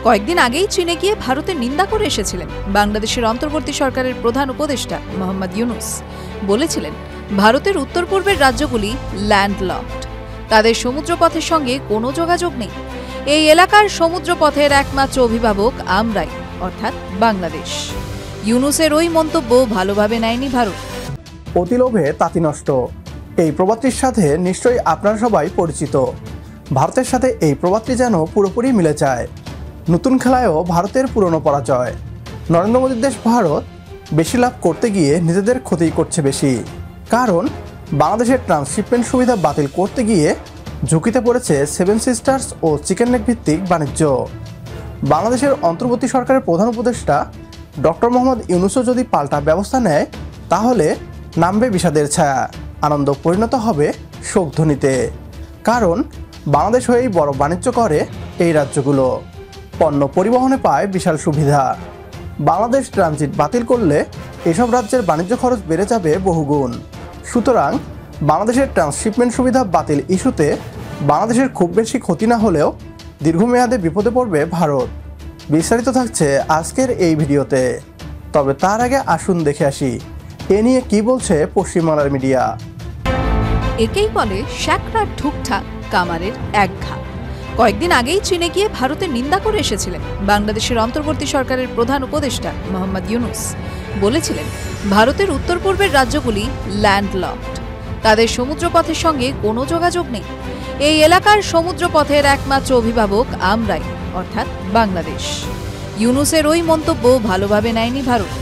কয়েকদিন আগেই চীনে গিয়ে ভারতের নিন্দা করে এসেছিলেন বাংলাদেশের অন্তর্বর্তী সরকারের প্রধান উপদেষ্টা মোহাম্মদ ইউনুস। বলেছিলেন, ভারতের উত্তর পূর্বের রাজ্যগুলি ল্যান্ডলকড, তাদের সমুদ্রপথের সঙ্গে কোনো যোগাযোগ নেই। এই এলাকার সমুদ্রপথের একমাত্র অভিভাবক আমরাই, অর্থাৎ বাংলাদেশ। ইউনুসের ওই মন্তব্য ভালোভাবে নেয়নি ভারত। অতি লোভে তাঁতি নষ্ট, এই প্রবাদটির সাথে নিশ্চয়ই আপনারা সবাই পরিচিত। ভারতের সাথে এই প্রবাদটি যেন পুরোপুরি মিলে যায়। নতুন খেলায়ও ভারতের পুরনো পরাজয়। নরেন্দ্র মোদীর দেশ ভারত বেশি লাভ করতে গিয়ে নিজেদের ক্ষতি করছে বেশি। কারণ বাংলাদেশের ট্রান্সশিপমেন্ট সুবিধা বাতিল করতে গিয়ে ঝুঁকিতে পড়েছে সেভেন সিস্টার্স ও চিকেন নেক ভিত্তিক বাণিজ্য। বাংলাদেশের অন্তর্বর্তী সরকারের প্রধান উপদেষ্টা ডক্টর মোহাম্মদ ইউনুসও যদি পাল্টা ব্যবস্থা নেয়, তাহলে নামবে বিষাদের ছায়া, আনন্দ পরিণত হবে শোকধ্বনিতে। কারণ বাংলাদেশ হয়েই বড় বাণিজ্য করে এই রাজ্যগুলো, পণ্য পরিবহনে পায় বিশাল সুবিধা। বাংলাদেশ ট্রানজিট বাতিল করলে এসব রাজ্যের বাণিজ্য খরচ বেড়ে যাবে বহুগুণ। সুতরাং বাংলাদেশের ট্রান্সশিপমেন্ট সুবিধা বাতিল ইস্যুতে বাংলাদেশের খুব বেশি ক্ষতি না হলেও দীর্ঘমেয়াদে বিপদে পড়বে ভারত। বিস্তারিত থাকছে আজকের এই ভিডিওতে। তবে তার আগে আসুন দেখে আসি এ নিয়ে কি বলছে পশ্চিমবাংলার মিডিয়া। একেই বলে শ্যাকরার ঠুকঠাক কামারের এক ঘা। কয়েকদিন আগেই চীনে গিয়ে ভারতের নিন্দা করে এসেছিলেন বাংলাদেশের অন্তর্বর্তী সরকারের প্রধান উপদেষ্টা মোহাম্মদ ইউনুস। বলেছিলেন, ভারতের উত্তর পূর্বের রাজ্যগুলি ল্যান্ডলকড, তাদের সমুদ্রপথের সঙ্গে কোনো যোগাযোগ নেই। এই এলাকার সমুদ্রপথের একমাত্র অভিভাবক আমরাই, অর্থাৎ বাংলাদেশ। ইউনুসের ওই মন্তব্য ভালোভাবে নেয়নি ভারত।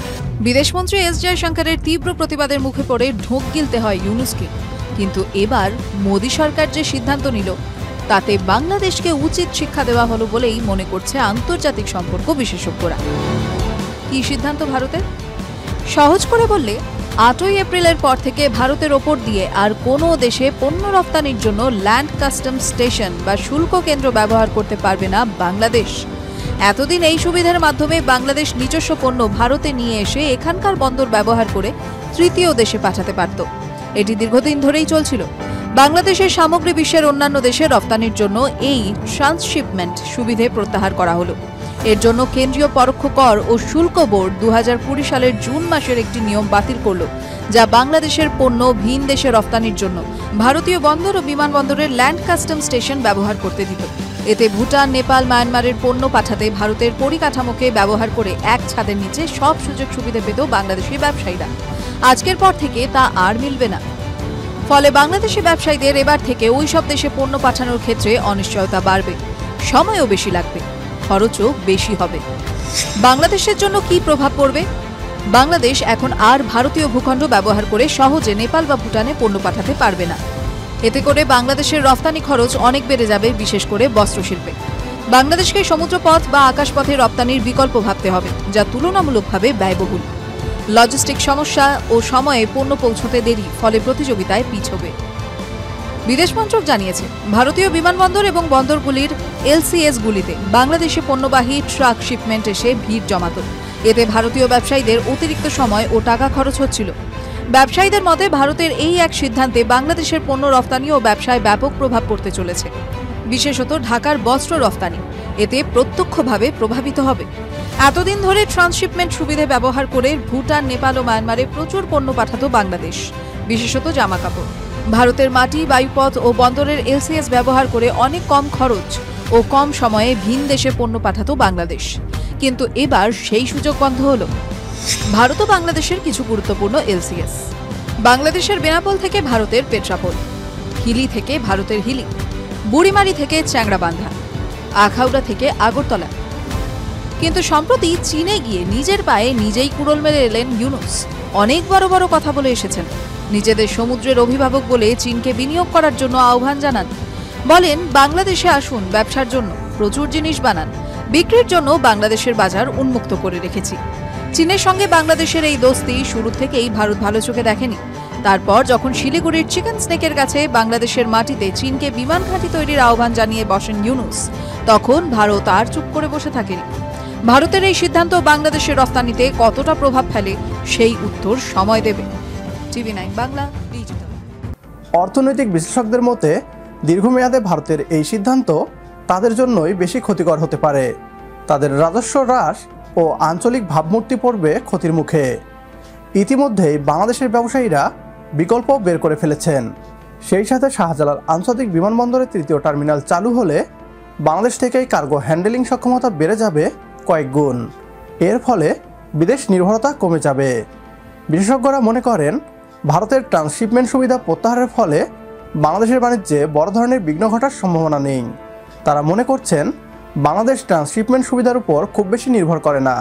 বিদেশমন্ত্রী এস জয়শঙ্করের তীব্র প্রতিবাদের মুখে পড়ে ঢোক গিলতে হয় ইউনুসকে। কিন্তু এবার মোদী সরকার যে সিদ্ধান্ত নিল, তাতে বাংলাদেশকে উচিত শিক্ষা দেওয়া হলো বলেই মনে করছে আন্তর্জাতিক সম্পর্ক বিশেষজ্ঞরা। কি সিদ্ধান্ত ভারতের? সহজ করে বললে, 8ই এপ্রিলের পর থেকে ভারতের ওপর দিয়ে আর কোনো দেশে পণ্য রপ্তানির জন্য ল্যান্ড কাস্টম স্টেশন বা শুল্ক কেন্দ্র ব্যবহার করতে পারবে না বাংলাদেশ। এতদিন এই সুবিধার মাধ্যমে বাংলাদেশ নিজস্ব পণ্য ভারতে নিয়ে এসে এখানকার বন্দর ব্যবহার করে তৃতীয় দেশে পাঠাতে পারত। এটি দীর্ঘদিন ধরেই চলছিল। বাংলাদেশের সামগ্রী বিশ্বের অন্যান্য দেশে রপ্তানির জন্য এই ট্রান্সশিপমেন্ট সুবিধে প্রত্যাহার করা হলো। এর জন্য কেন্দ্রীয় পরোক্ষ কর ও শুল্ক বোর্ড 2020 সালের জুন মাসের একটি নিয়ম বাতিল করল, যা বাংলাদেশের পণ্য ভিন দেশে রপ্তানির জন্য ভারতীয় বন্দর ও বিমানবন্দরের ল্যান্ড কাস্টম স্টেশন ব্যবহার করতে দিত। এতে ভুটান, নেপাল, মায়ানমারের পণ্য পাঠাতে ভারতের পরিকাঠামোকে ব্যবহার করে এক ছাদের নিচে সব সুযোগ সুবিধা পেত বাংলাদেশি ব্যবসায়ীরা। আজকের পর থেকে তা আর মিলবে না। ফলে বাংলাদেশি ব্যবসায়ীদের এবার থেকে ওই সব দেশে পণ্য পাঠানোর ক্ষেত্রে অনিশ্চয়তা বাড়বে, সময়ও বেশি লাগবে, খরচও বেশি হবে। বাংলাদেশের জন্য কি প্রভাব পড়বে? বাংলাদেশ এখন আর ভারতীয় ভূখণ্ড ব্যবহার করে সহজে নেপাল বা ভুটানে পণ্য পাঠাতে পারবে না। এতে করে বাংলাদেশের রপ্তানি খরচ অনেক বেড়ে যাবে, বিশেষ করে বস্ত্রশিল্পে। বাংলাদেশকে সমুদ্রপথ বা আকাশপথে রপ্তানির বিকল্প ভাবতে হবে, যা তুলনামূলকভাবে ব্যয়বহুল। লজিস্টিক সমস্যা ও সময়ে পণ্য পৌঁছতে দেরি, ফলে প্রতিযোগিতায় পিছবে। বিদেশ মন্ত্রক জানিয়েছে, ভারতীয় বিমানবন্দর এবং বন্দরগুলির এলসিএসগুলিতে বাংলাদেশে পণ্যবাহী ট্রাক শিপমেন্ট এসে ভিড় জমাত। এতে ভারতীয় ব্যবসায়ীদের অতিরিক্ত সময় ও টাকা খরচ হচ্ছিল। ব্যবসায়ীদের মতে, ভারতের এই এক সিদ্ধান্তে বাংলাদেশের পণ্য রপ্তানি ও ব্যবসায় ব্যাপক প্রভাব পড়তে চলেছে, বিশেষত ঢাকার বস্ত্র রপ্তানি এতে প্রত্যক্ষভাবে প্রভাবিত হবে। এতদিন ধরে ট্রান্সশিপমেন্ট সুবিধা ব্যবহার করে ভুটান, নেপাল ও মায়ানমারে প্রচুর পণ্য পাঠাতো বাংলাদেশ, বিশেষত জামাকাপড়। ভারতের মাটি, বায়ুপথ ও বন্দরের এলসিএস ব্যবহার করে অনেক কম খরচ ও কম সময়ে ভিন দেশে পণ্য পাঠাতো বাংলাদেশ। কিন্তু এবার সেই সুযোগ বন্ধ হলো। ভারত ও বাংলাদেশের কিছু গুরুত্বপূর্ণ এলসিএস: বাংলাদেশের বেনাপোল থেকে ভারতের পেট্রাপোল, হিলি থেকে ভারতের হিলি, বুড়িমারি থেকে চ্যাংড়াবান্ধা, আখাউড়া থেকে আগরতলা। কিন্তু সম্প্রতি চীনে গিয়ে নিজের পায়ে নিজেই কুড়োল মেরে এলেন ইউনুস। অনেক বড় বড় কথা বলে এসেছেন। নিজেদের সমুদ্রের অভিভাবক বলে চীনকে বিনিয়োগ করার জন্য আহ্বান জানান। বলেন, বাংলাদেশে আসুন, ব্যবসার জন্য প্রচুর জিনিস বানান, বিক্রির জন্য বাংলাদেশের বাজার উন্মুক্ত করে রেখেছি। চীনের সঙ্গে বাংলাদেশের এই দোস্তি শুরু থেকেই ভারত ভালো চোখে দেখেনি। তারপর যখন শিলিগুড়ির চিকেন স্নেকের কাছে বাংলাদেশের মাটিতে চীনকে বিমান ঘাঁটি তৈরির আহ্বান জানিয়ে বসেন ইউনুস, তখন ভারত আর চুপ করে বসে থাকেনি। ভারতের এই সিদ্ধান্ত বাংলাদেশের রপ্তানিতে কতটা প্রভাব ফেলে, সেই উত্তর সময় দেবে। TV9 Bangla digital. অর্থনৈতিক বিশ্লেষকদের মতে দীর্ঘমেয়াদে ভারতের এই সিদ্ধান্ত তাদের জন্যই বেশি ক্ষতিকর হতে পারে। তাদের রাজস্ব হ্রাস ও আঞ্চলিক ভাবমূর্তি পড়বে ক্ষতির মুখে। ইতিমধ্যেই বাংলাদেশের ব্যবসায়ীরা বিকল্প বের করে ফেলেছেন। সেই সাথে শাহজালাল আন্তর্জাতিক বিমানবন্দরের তৃতীয় টার্মিনাল চালু হলে বাংলাদেশ থেকেই কার্গো হ্যান্ডেলিং সক্ষমতা বেড়ে যাবে কয়েক গুণ। এর ফলে বিদেশ নির্ভরতা কমে যাবে। বিশেষজ্ঞরা মনে করেন, ভারতের ট্রান্সশিপমেন্ট সুবিধা প্রত্যাহারের ফলে বাংলাদেশের বাণিজ্যে বড় ধরনের বিঘ্ন ঘটার সম্ভাবনা নেই। তারা মনে করছেন, বাংলাদেশ ট্রান্সশিপমেন্ট সুবিধার উপর খুব বেশি নির্ভর করে না।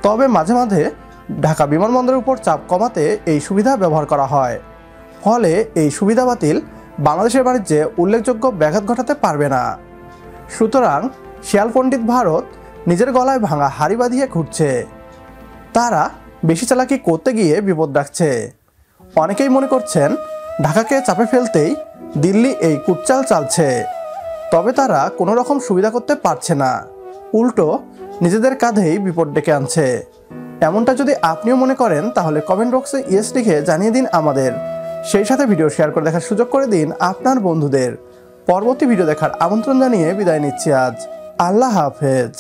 তবে মাঝে মাঝে ঢাকা বিমানবন্দরের উপর চাপ কমাতে এই সুবিধা ব্যবহার করা হয়। ফলে এই সুবিধা বাতিল বাংলাদেশের বাণিজ্যে উল্লেখযোগ্য ব্যাঘাত ঘটাতে পারবে না। সুতরাং শিয়াল পণ্ডিত ভারত নিজের গলায় ভাঙা হাড়ি বাঁধিয়ে ঘুরছে। তারা বেশি চালাকি করতে গিয়ে বিপদ ডাকছে। অনেকেই মনে করছেন, ঢাকাকে চাপে ফেলতেই দিল্লি এই কুটচাল চালছে। তবে তারা কোনো রকম সুবিধা করতে পারছে না, উল্টো নিজেদের কাঁধেই বিপদ ডেকে আনছে। এমনটা যদি আপনিও মনে করেন, তাহলে কমেন্ট বক্সে ইয়েস লিখে জানিয়ে দিন আমাদের। সেই সাথে ভিডিও শেয়ার করে দেখার সুযোগ করে দিন আপনার বন্ধুদের। পরবর্তী ভিডিও দেখার আমন্ত্রণ জানিয়ে বিদায় নিচ্ছি আজ। আল্লাহ হাফেজ।